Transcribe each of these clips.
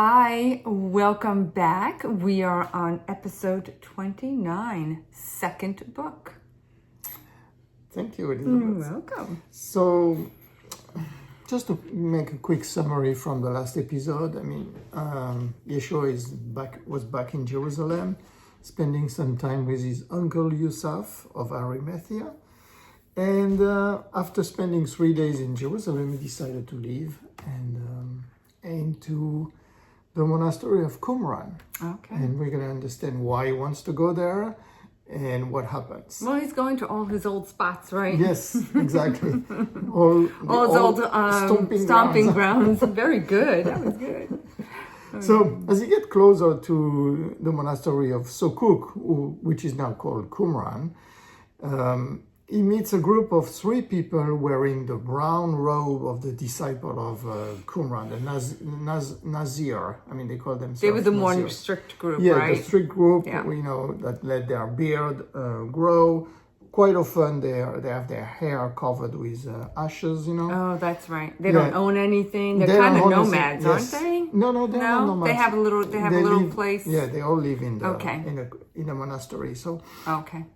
Hi, welcome back. We are on episode 29, second book. Thank you, Elizabeth. You're welcome. So, just to make a quick summary from the last episode, Yeshua was back in Jerusalem, spending some time with his uncle Yusuf of Arimathea. And after spending 3 days in Jerusalem, he decided to leave and aim to the Monastery of Qumran. Okay. And we're going to understand why he wants to go there and what happens. Well, he's going to all his old spots, right? Yes, exactly. All his old stomping grounds. Very good. That was good. So, as you get closer to the monastery of Sukuk, which is now called Qumran, he meets a group of 3 people wearing the brown robe of the disciple of Qumran, the Nazir. They call themselves They were the Nazir. more strict group, yeah, right? the strict group, Yeah. that let their beard grow. Quite often they have their hair covered with ashes, Oh, that's right. They don't own anything. They're They kind of don't own nomads, yes. aren't they? No, they're not nomads. They have a little. They have a little place. Yeah, they all live in the Okay. in a monastery. So. Okay.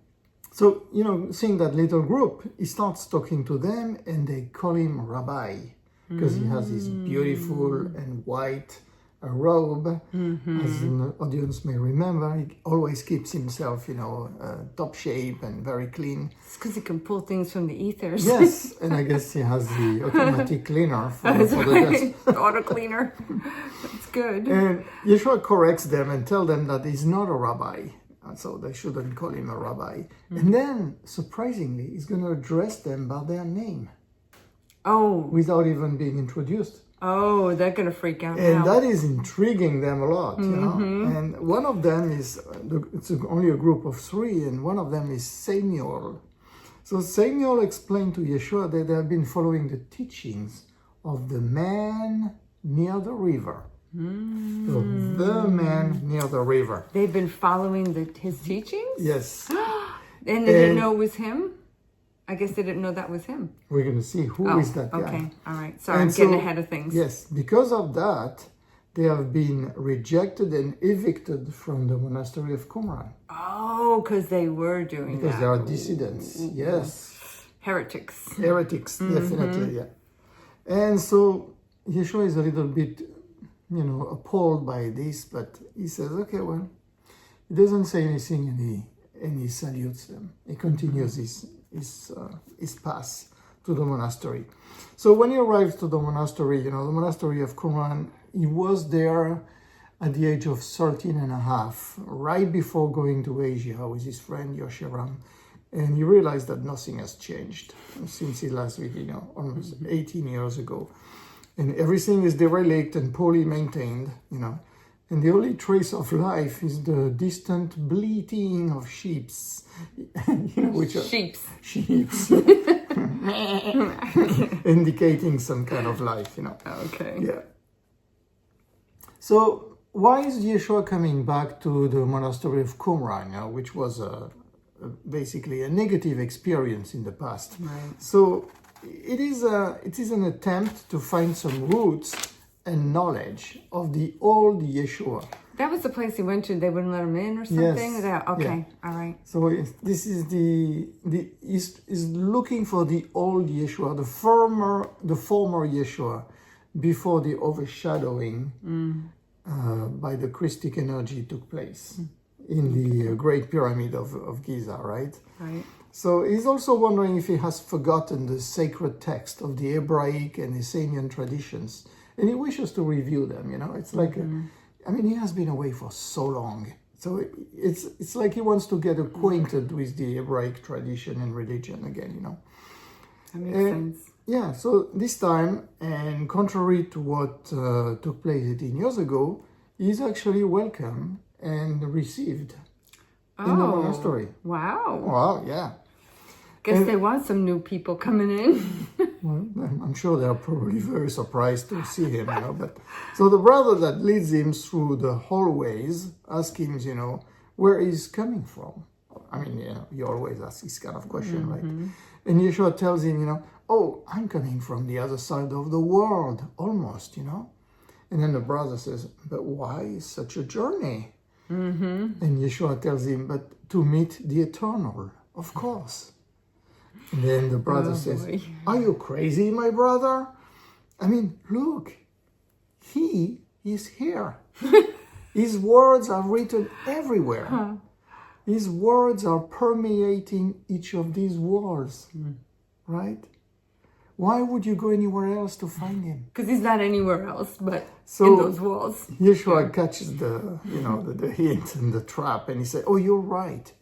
So, seeing that little group, he starts talking to them and they call him Rabbi because he has this beautiful and white robe. As the audience may remember, he always keeps himself, top shape and very clean. It's because he can pull things from the ethers. Yes, and I guess he has the automatic cleaner for the desk. The auto cleaner. That's good. And Yeshua corrects them and tells them that he's not a rabbi. So they shouldn't call him a rabbi. And then, surprisingly, he's going to address them by their name. Oh. Without even being introduced. Oh, they're going to freak out And now. that is intriguing them a lot, And one of them is, it's only a group of 3, and one of them is Samuel. So Samuel explained to Yeshua that they have been following the teachings of the man near the river. So the man near the river. They've been following his teachings? Yes. And they didn't know it was him? I guess they didn't know that was him. We're going to see who is that guy. Okay, all right. Sorry, I'm getting ahead of things. Yes, because of that, they have been rejected and evicted from the Monastery of Qumran. Oh, because they were doing because that. They are dissidents, yes. Heretics. Heretics, definitely, yeah. And so Yeshua is a little bit, appalled by this, but he says, okay, well, he doesn't say anything and he salutes them. He continues his path to the monastery. So when he arrives to the monastery, the monastery of Qumran, he was there at the age of 13 and a half, right before going to Asia with his friend Yoshiram. And he realized that nothing has changed since he last week, almost 18 years ago. And everything is derelict and poorly maintained, And the only trace of life is the distant bleating of sheeps, which are sheeps, indicating some kind of life, Okay. Yeah. So why is Yeshua coming back to the monastery of Qumran, which was basically a negative experience in the past? Right. So it is an attempt to find some roots and knowledge of the old Yeshua. That was the place he went to. They wouldn't let him in or something? Yes. Okay, all right. So this is is looking for the old Yeshua, the former Yeshua, before the overshadowing by the Christic energy took place in the Great Pyramid of Giza, right? Right. So he's also wondering if he has forgotten the sacred text of the Hebraic and Essenian traditions, and he wishes to review them. It's like, he has been away for so long, so it's like he wants to get acquainted with the Hebraic tradition and religion again. That makes sense. Yeah. So this time, and contrary to what took place 18 years ago, he's actually welcome and received in the monastery. Wow. Wow. Yeah. Guess they want some new people coming in. Well, I'm sure they're probably very surprised to see him, But so the brother that leads him through the hallways asks him, where he's coming from. You always ask this kind of question, right? And Yeshua tells him, I'm coming from the other side of the world, almost, And then the brother says, but why such a journey? And Yeshua tells him, but to meet the eternal, of course. And then the brother says, are you crazy, my brother? I mean, look, he is here. His words are written everywhere. His words are permeating each of these walls, right? Why would you go anywhere else to find him? Because he's not anywhere else but in those walls. Yeshua catches the hint and the trap, and he said, oh, you're right.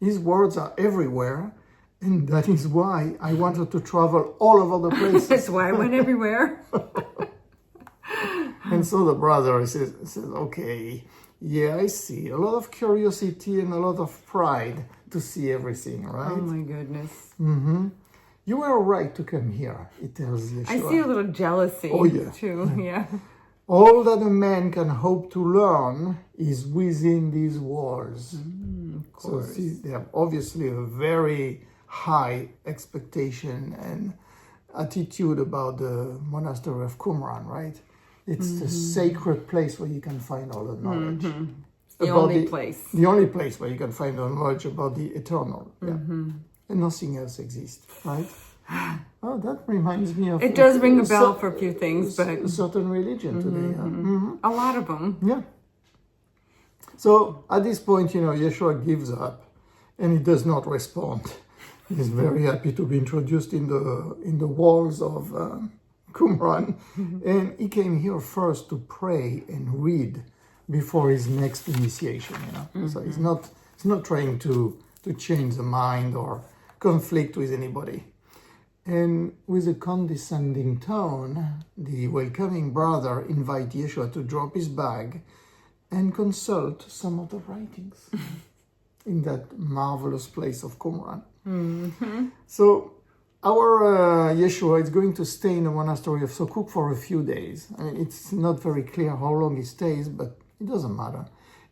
His words are everywhere, and that is why I wanted to travel all over the places. That's why I went everywhere. And so the brother says, okay, yeah, I see. A lot of curiosity and a lot of pride to see everything, right? Oh my goodness. You were right to come here, it tells Yeshua. I see a little jealousy too, yeah. All that a man can hope to learn is within these walls. Of course. So see, they have obviously a very high expectation and attitude about the Monastery of Qumran, right? It's the sacred place where you can find all the knowledge. The only place. The only place where you can find the knowledge about the eternal. Yeah. And nothing else exists, right? Oh, that reminds me of... It does ring a bell for a few things, but... A certain religion today. A lot of them. Yeah. So at this point, Yeshua gives up and he does not respond. He's very happy to be introduced in the walls of Qumran. And he came here first to pray and read before his next initiation, So he's not trying to change the mind or conflict with anybody. And with a condescending tone, the welcoming brother invites Yeshua to drop his bag and consult some of the writings in that marvelous place of Qumran. So our Yeshua is going to stay in the monastery of Sukuk for a few days. I mean, it's not very clear how long he stays, but it doesn't matter.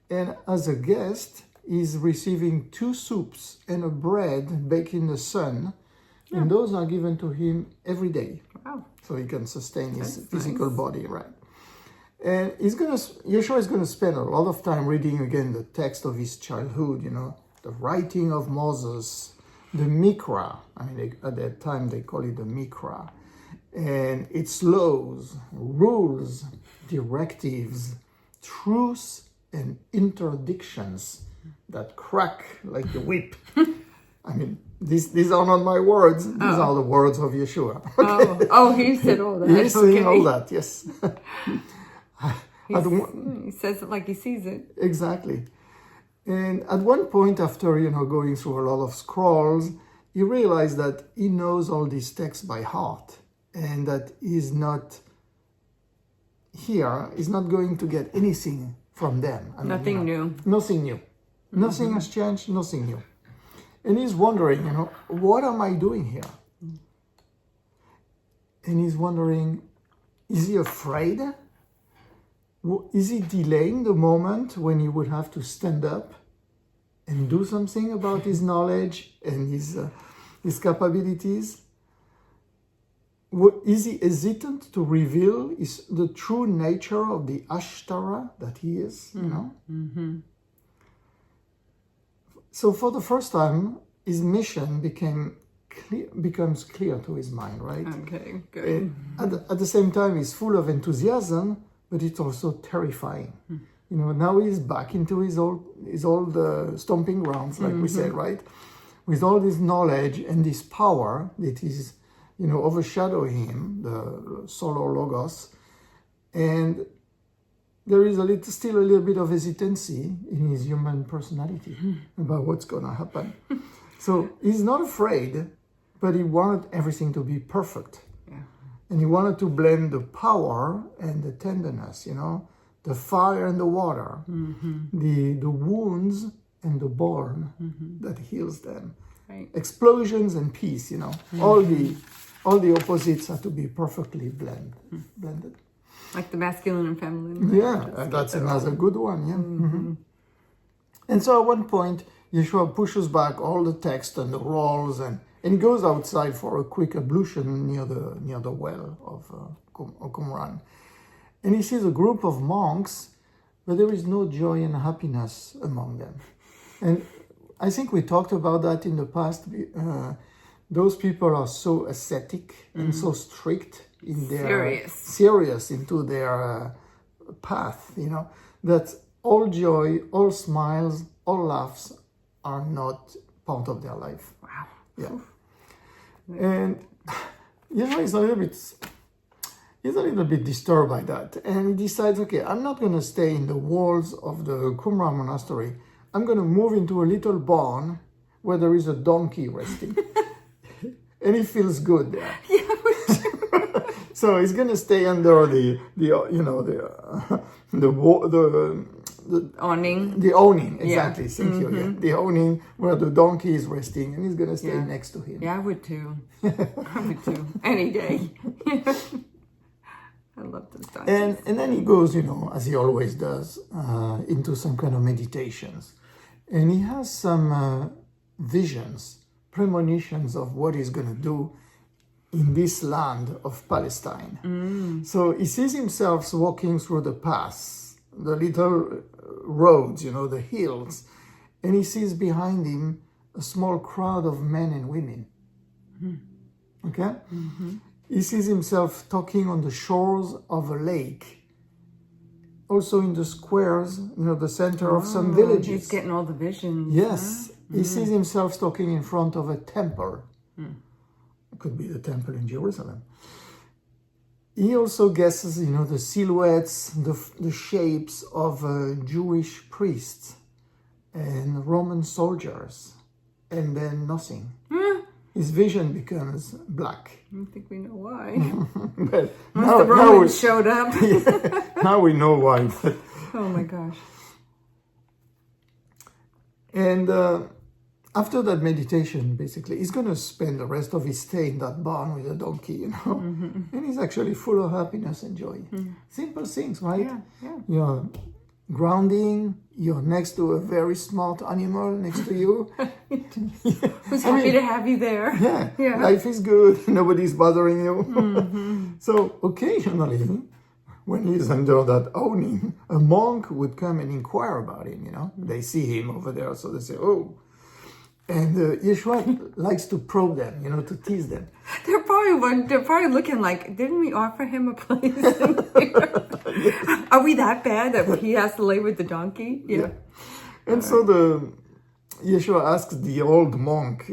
And as a guest, he's receiving 2 soups and a bread baked in the sun, and those are given to him every day. Wow. So he can sustain his physical body, right? And Yeshua is going to spend a lot of time reading again the text of his childhood, the writing of Moses, the Mikra. I mean, at that time they call it the Mikra. And its laws, rules, directives, truths, and interdictions that crack like a whip. I mean, these are not my words. These are the words of Yeshua. Okay? Oh, he said all that. He's saying all that, yes. He says it like he sees it. Exactly. And at one point, after going through a lot of scrolls, he realized that he knows all these texts by heart, and that he's not going to get anything from them. Nothing new. Nothing new. Nothing has changed. Nothing new. And he's wondering, what am I doing here? And he's wondering, is he afraid? Is he delaying the moment when he would have to stand up and do something about his knowledge and his capabilities? Is he hesitant to reveal the true nature of the Ashtara that he is, So for the first time, his mission becomes clear to his mind, right? Okay, good. At the same time, he's full of enthusiasm, but it's also terrifying. Now he's back into his old stomping grounds, like we said, right? With all this knowledge and this power that is, overshadowing him, the Solar Logos, and there is still a little bit of hesitancy in his human personality about what's going to happen. So he's not afraid, but he wanted everything to be perfect. Yeah. And he wanted to blend the power and the tenderness, the fire and the water, the wounds and the born that heals them. Right. Explosions and peace, all the opposites have to be perfectly blended. Like the masculine and feminine. Yeah, that's another good one, yeah. And so at one point, Yeshua pushes back all the text and the rolls and he goes outside for a quick ablution near the well of Qumran. And he sees a group of monks, but there is no joy and happiness among them. And I think we talked about that in the past. Those people are so ascetic and so strict in their serious into their path, that all joy, all smiles, all laughs are not part of their life. Wow. Yeah. And Yeshua is a little bit disturbed by that, and he decides, okay, I'm not going to stay in the walls of the Qumran monastery. I'm going to move into a little barn where there is a donkey resting. And he feels good there. Yeah, so he's going to stay under the awning. The awning, exactly. Yeah. Thank you. Yeah. The awning where the donkey is resting, and he's going to stay next to him. Yeah, I would too. I would too. Any day. I love those donkeys. And then he goes, as he always does, into some kind of meditations. And he has some visions, premonitions of what he's going to do in this land of Palestine. So he sees himself walking through the paths, the little roads, the hills, and he sees behind him a small crowd of men and women. Okay? He sees himself talking on the shores of a lake, also in the squares, the center of some villages. He's getting all the visions. Yes. He sees himself talking in front of a temple. It could be the temple in Jerusalem. He also guesses, the silhouettes, the shapes of Jewish priests and Roman soldiers, and then nothing. His vision becomes black. I don't think we know why. But Once the Romans showed up. Now we know why. But, oh my gosh. and after that meditation, basically, he's going to spend the rest of his stay in that barn with a donkey, And he's actually full of happiness and joy. Simple things, right? Yeah. You're grounding, you're next to a very smart animal next to you. Who's happy to have you there. Yeah, life is good, nobody's bothering you. So occasionally, when he's under that awning, a monk would come and inquire about him, They see him over there, so they say, oh. And Yeshua likes to probe them, to tease them. They're probably looking like, didn't we offer him a place in here? Are we that bad that he has to lay with the donkey? Yeah. And so Yeshua asks the old monk,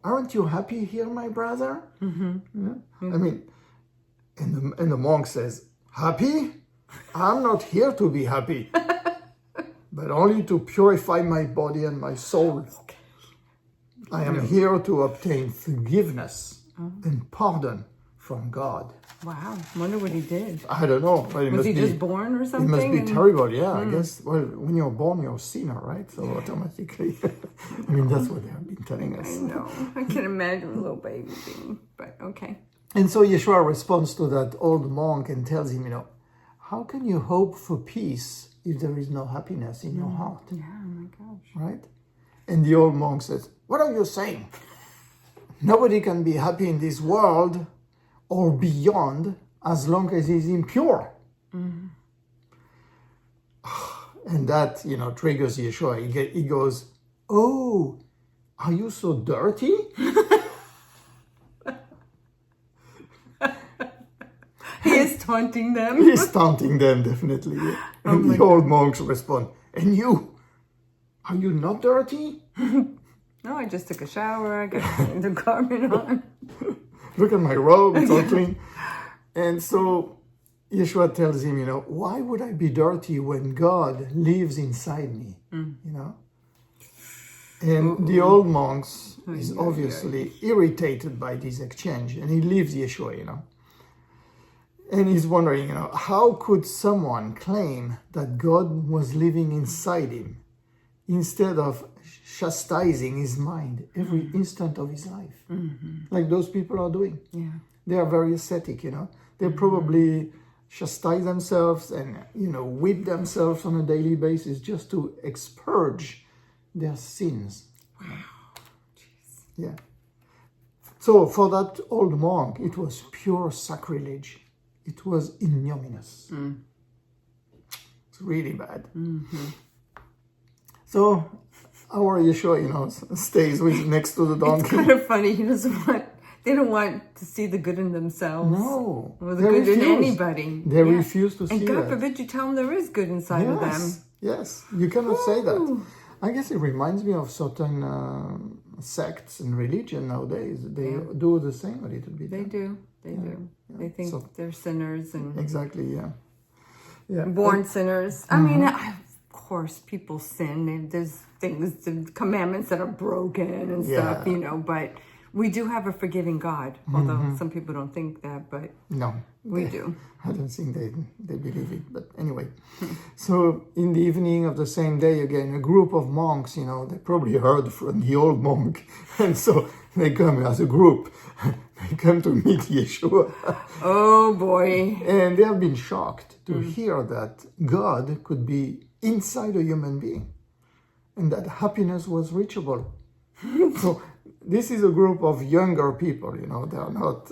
aren't you happy here, my brother? I mean, and the monk says, happy? I'm not here to be happy, but only to purify my body and my soul. I am here to obtain forgiveness and pardon from God. Wow. Wonder what he did. I don't know. But Was he just born or something? It must be terrible, yeah. I guess, when you're born, you're a sinner, right? So automatically, that's what they have been telling us. I know. I can imagine a little baby being, but okay. And so Yeshua responds to that old monk and tells him, how can you hope for peace if there is no happiness in your heart? Yeah, oh my gosh. Right? And the old monk says, what are you saying? Nobody can be happy in this world or beyond as long as he's impure. And that, triggers Yeshua. He goes, oh, are you so dirty? He is taunting them. He's taunting them, definitely. And the old monks respond, and you? Are you not dirty? No, I just took a shower. I got the garment on. Look at my robe, it's all clean. And so Yeshua tells him, why would I be dirty when God lives inside me? And the old monks is obviously irritated by this exchange, and he leaves Yeshua, And he's wondering, how could someone claim that God was living inside him instead of chastising his mind every instant of his life, like those people are doing? Yeah. They are very ascetic, They probably chastise themselves and, whip themselves on a daily basis just to expurge their sins. Wow. Jeez. Yeah. So for that old monk, it was pure sacrilege. it was ignominious. It's really bad. So our Yeshua, stays next to the donkey. It's kind of funny. They don't want to see the good in themselves. No. Or the good in anybody. They refuse to see and God that. forbid you tell them there is good inside of them. Yes, you cannot say that. I guess it reminds me of certain sects and religion nowadays. They do the same a little bit. They do. They think they're sinners and exactly, yeah. Born sinners. I mean, of course, people sin. There's things, the commandments that are broken and stuff, but we do have a forgiving God. Although some people don't think that, but no, we do. I don't think they believe it. But anyway, so in the evening of the same day, again, a group of monks, they probably heard from the old monk. And so they come as a group. They come to meet Yeshua. Oh, boy. And they have been shocked to hear that God could be inside a human being and that happiness was reachable. So this is a group of younger people, they are not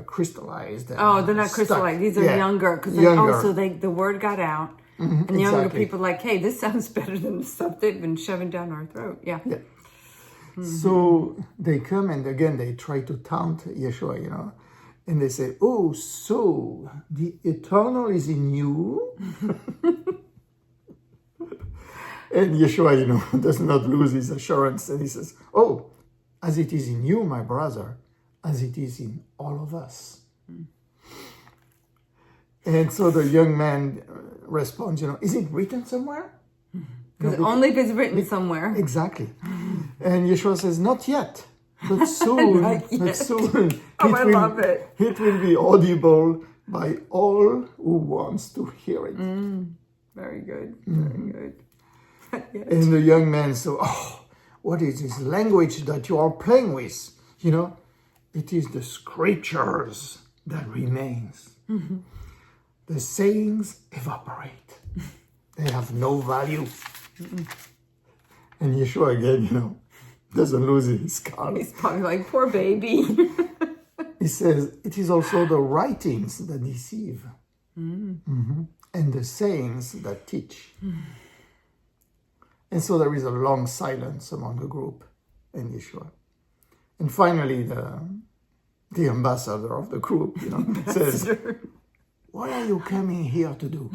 crystallized. They're not crystallized. These are younger. Because the word got out. And younger people like, hey, this sounds better than the stuff they've been shoving down our throat. Yeah. So they come and again they try to taunt Yeshua, and they say, oh, so the eternal is in you? And Yeshua, does not lose his assurance, and he says, oh, as it is in you, my brother, as it is in all of us. And so the young man responds, is it written somewhere? Because only if it's written somewhere. Exactly. And Yeshua says, not yet, but soon, I love it. It will be audible by all who wants to hear it. Very good. Very good. And the young man said, what is this language that you are playing with? It is the scriptures that remains. The sayings evaporate. They have no value. And Yeshua again, doesn't lose his calm. He's probably like, poor baby. He says, it is also the writings that deceive. And the sayings that teach. And so there is a long silence among the group and Yeshua. And finally, the ambassador of the group, says, what are you coming here to do?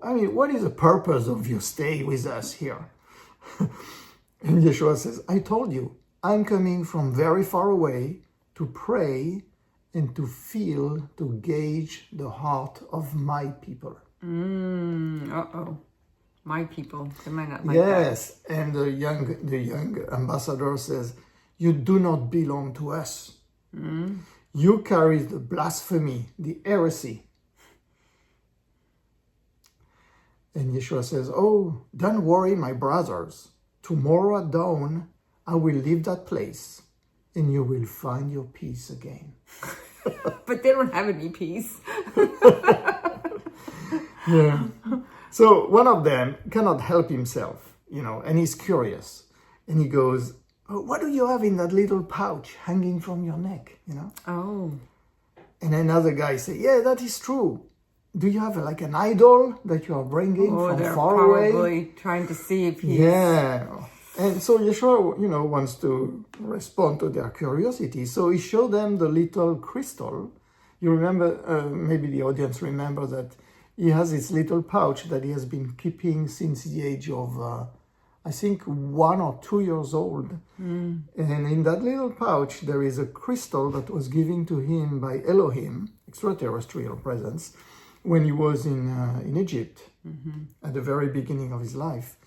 I mean, what is the purpose of your stay with us here? And Yeshua says, I told you, I'm coming from very far away to pray and to gauge the heart of my people. My people, they might not like that. Yes, and the young ambassador says, you do not belong to us. You carry the blasphemy, the heresy. And Yeshua says, oh, don't worry, my brothers. Tomorrow at dawn, I will leave that place and you will find your peace again. But they don't have any peace. Yeah. So one of them cannot help himself, and he's curious. And he goes, oh, what do you have in that little pouch hanging from your neck, Oh. And another guy says, yeah, that is true. Do you have like an idol that you are bringing from far away? They're probably trying to see if he's... Yeah. And so Yeshua, wants to respond to their curiosity. So he showed them the little crystal. You remember, maybe the audience remember that he has this little pouch that he has been keeping since the age of, I think, 1 or 2 years old. And in that little pouch, there is a crystal that was given to him by Elohim, extraterrestrial presence, when he was in Egypt at the very beginning of his life.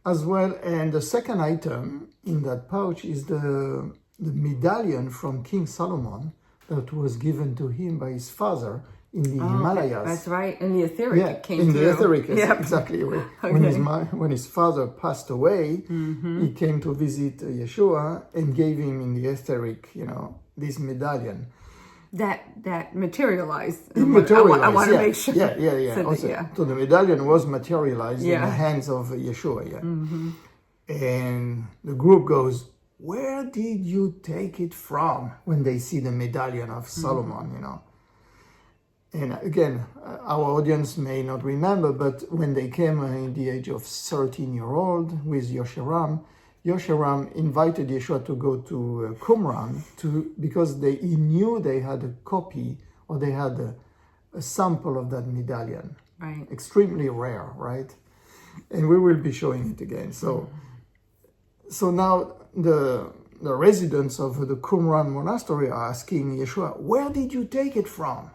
As well, and the second item in that pouch is the medallion from King Solomon that was given to him by his father in the Himalayas. That's right, in the etheric came in through. The etheric, exactly. When his father passed away, he came to visit Yeshua and gave him in the etheric, this medallion. That materialized. It materialized. I want to make sure. Yeah. So the medallion was materialized in the hands of Yeshua. And the group goes, where did you take it from? When they see the medallion of Solomon, And again, our audience may not remember, but when they came in the age of 13-year-old with Yosheram invited Yeshua to go to Qumran because he knew they had a copy or they had a sample of that medallion. Right. Extremely rare, right? And we will be showing it again. So now the residents of the Qumran monastery are asking Yeshua, where did you take it from?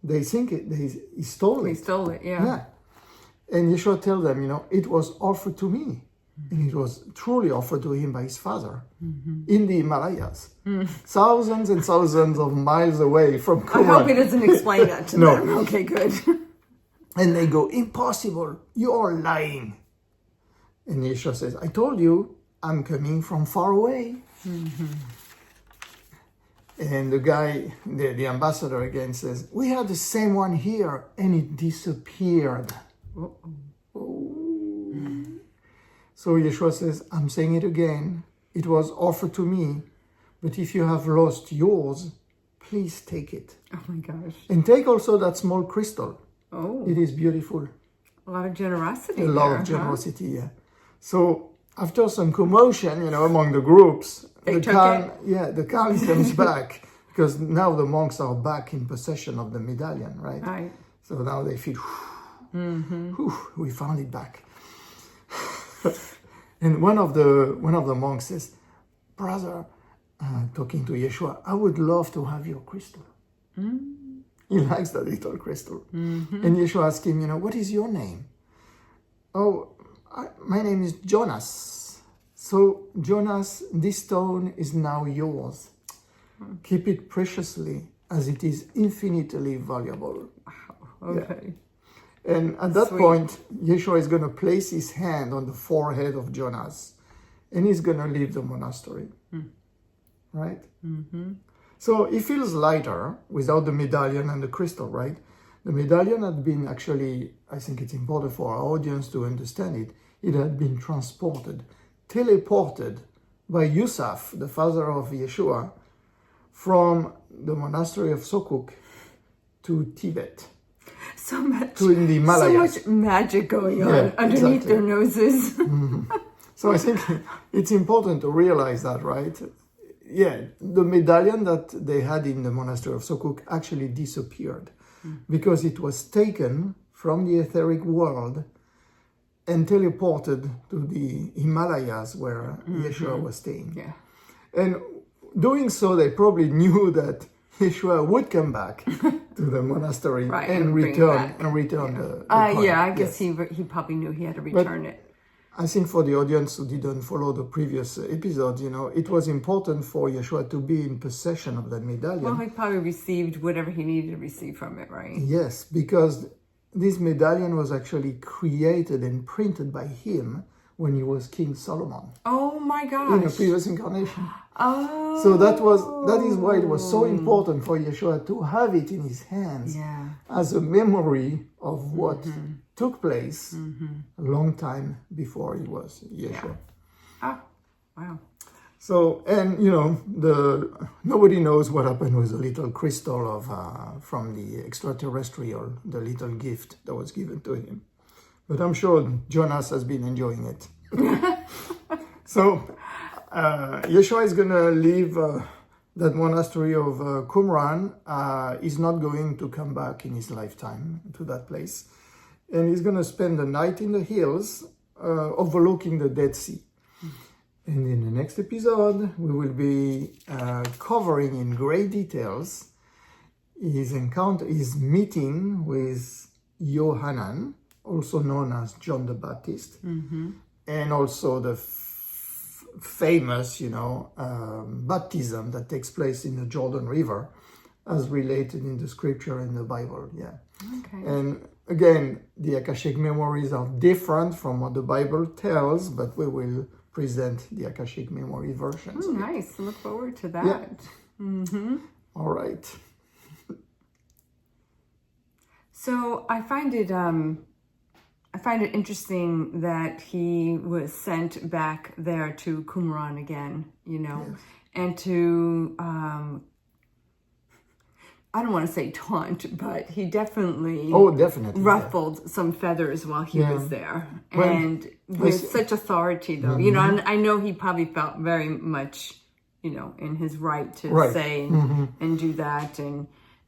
They think he stole it. He stole it, yeah. And Yeshua tells them, it was offered to me. And it was truly offered to him by his father in the Himalayas, thousands and thousands of miles away from Qumran. I hope he doesn't explain that to them. Okay, good. And they go, impossible, you're lying. And Yeshua says, I told you, I'm coming from far away. And the guy, the ambassador again says, we had the same one here and it disappeared. So Yeshua says, I'm saying it again. It was offered to me, but if you have lost yours, please take it. Oh my gosh. And take also that small crystal. Oh. It is beautiful. A lot of generosity. A lot of generosity, yeah. So after some commotion, among the groups, the Khan comes back because now the monks are back in possession of the medallion, right? Right. So now they feel, we found it back. And one of the monks says, brother, talking to Yeshua, I would love to have your crystal. He likes that little crystal. And Yeshua asks him, what is your name? Oh, my name is Jonas. So Jonas, this stone is now yours. Keep it preciously as it is infinitely valuable. Wow. Okay. Yeah. And at that point, Yeshua is going to place his hand on the forehead of Jonas and he's going to leave the monastery. Right? So he feels lighter without the medallion and the crystal, right? The medallion had been actually, I think it's important for our audience to understand it, it had been teleported by Yusuf, the father of Yeshua, from the monastery of Sokuk to Tibet. So much, to in the Himalayas. So much magic going on underneath their noses. So I think it's important to realize that, right? Yeah, the medallion that they had in the monastery of Sokuk actually disappeared because it was taken from the etheric world and teleported to the Himalayas where Yeshua was staying. Yeah. And doing so, they probably knew that Yeshua would come back to the monastery and return the coin. I guess he probably knew he had to return it. I think for the audience who didn't follow the previous episode, it was important for Yeshua to be in possession of that medallion. Well, he probably received whatever he needed to receive from it, right? Yes, because this medallion was actually created and printed by him when he was King Solomon. Oh my gosh. In a previous incarnation. Oh. So that is why it was so important for Yeshua to have it in his hands as a memory of what took place a long time before he was Yeshua. Oh, wow. So, and nobody knows what happened with the little crystal from the extraterrestrial, the little gift that was given to him. But I'm sure Jonas has been enjoying it. So, Yeshua is going to leave that monastery of Qumran. He's not going to come back in his lifetime to that place. And he's going to spend the night in the hills overlooking the Dead Sea. And in the next episode, we will be covering in great details his meeting with Yohanan, also known as John the Baptist, and also the famous, baptism that takes place in the Jordan River, as related in the scripture and the Bible. Yeah. Okay. And again, the Akashic memories are different from what the Bible tells, but we will present the Akashic memory versions. Oh, nice. I look forward to that. Yeah. All right. So I find it interesting that he was sent back there to Qumran again, Yes. and to I don't want to say taunt, but he definitely definitely ruffled some feathers while he was there. Well, and with such authority, though, you know, and I know he probably felt very much, you know, in his right to say and do that.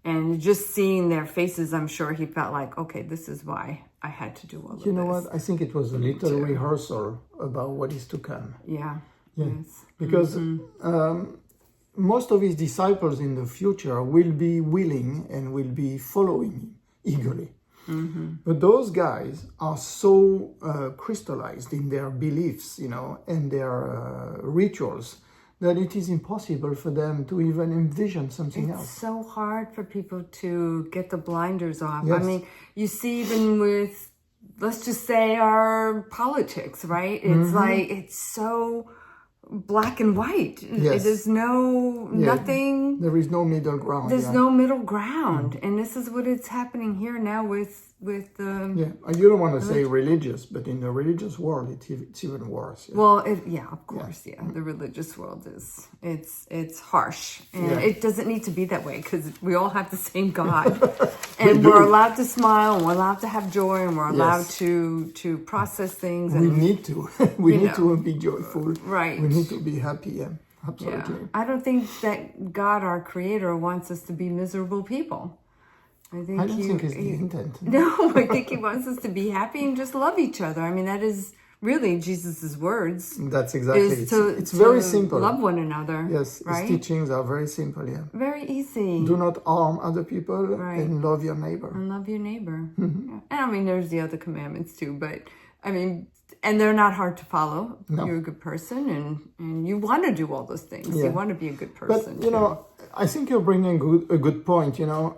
And just seeing their faces, I'm sure he felt like, okay, this is why I had to do all of this. You know what? I think it was a little rehearsal about what is to come. Yeah. Yes. Because most of his disciples in the future will be willing and will be following him eagerly. But those guys are so crystallized in their beliefs, you know, and their rituals, that it is impossible for them to even envision something else. It's so hard for people to get the blinders off. Yes. I mean, you see even with, let's just say, our politics, right? It's like, it's so black and white. Yes. There's nothing. There is no middle ground. There's no middle ground. And this is what is happening here now with You don't want to say religious, but in the religious world, it's even worse. Yeah. Well, of course, the religious world it's harsh, and it doesn't need to be that way, because we all have the same God, and we're allowed to smile, and we're allowed to have joy, and we're allowed to process things. And we need to. We need to be joyful. Right. We need to be happy. Yeah, absolutely. Yeah. I don't think that God, our Creator, wants us to be miserable people. I don't think it's the intent. No, I think he wants us to be happy and just love each other. I mean, that is really Jesus's words. That's exactly it. It's very simple. Love one another. Yes, right? His teachings are very simple, Very easy. Do not harm other people and love your neighbor. And love your neighbor. Yeah. And I mean, there's the other commandments too, but I mean, and they're not hard to follow. No. You're a good person, and you want to do all those things. You want to be a good person. But, you know, I think you're bringing a good point, you know.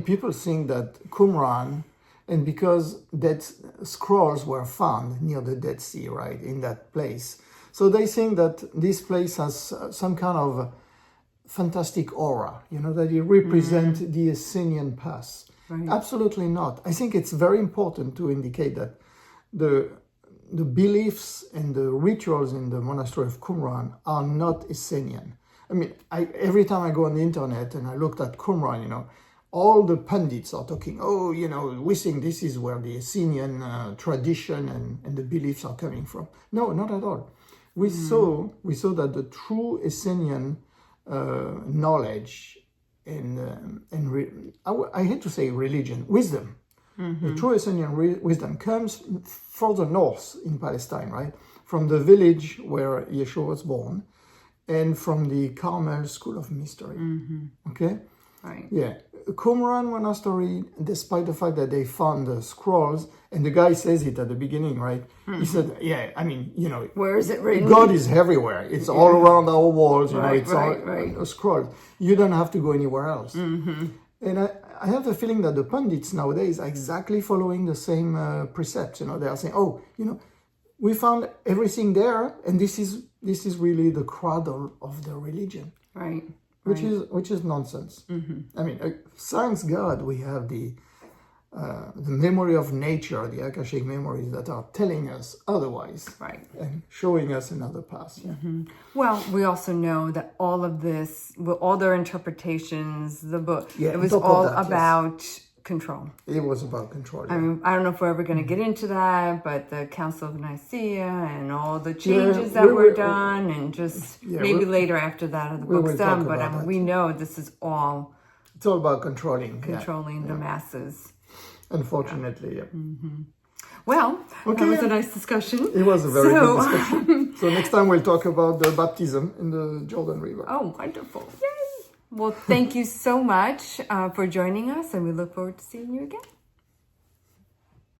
People think that Qumran, and because dead scrolls were found near the Dead Sea, right, in that place, so they think that this place has some kind of fantastic aura, you know, that it represents the Essenian past. Right. Absolutely not. I think it's very important to indicate that the beliefs and the rituals in the Monastery of Qumran are not Essenian. I mean, every time I go on the internet and I looked at Qumran, you know, all the pundits are talking, we think this is where the Essenian tradition and the beliefs are coming from. No, not at all. We saw that the true Essenian knowledge I hate to say religion, wisdom. The true Essenian wisdom comes further north in Palestine, right? From the village where Yeshua was born, and from the Carmel School of Mystery. Okay? Right. Yeah. Qumran Monastery, despite the fact that they found the scrolls, and the guy says it at the beginning, right? He said, where is it written? God is everywhere. It's all around our walls, it's all scrolls. You don't have to go anywhere else. And I have the feeling that the pundits nowadays are exactly following the same precepts. You know, they are saying, we found everything there, and this is really the cradle of the religion, right? Which is nonsense. I mean, thanks God we have the memory of nature, the Akashic memories that are telling us otherwise, right, and showing us another path. Yeah. Well, we also know that all of this, all their interpretations, the book, it was all about control. It was about control. Yeah. I mean, I don't know if we're ever going to get into that, but the Council of Nicaea and all the changes that were done, and just maybe later after that, the book's done. But we know this is all. It's all about controlling the masses. Unfortunately, yeah. Well, that was a nice discussion. It was a very good discussion. So next time we'll talk about the baptism in the Jordan River. Oh, wonderful. Yay! Well, thank you so much for joining us, and we look forward to seeing you again.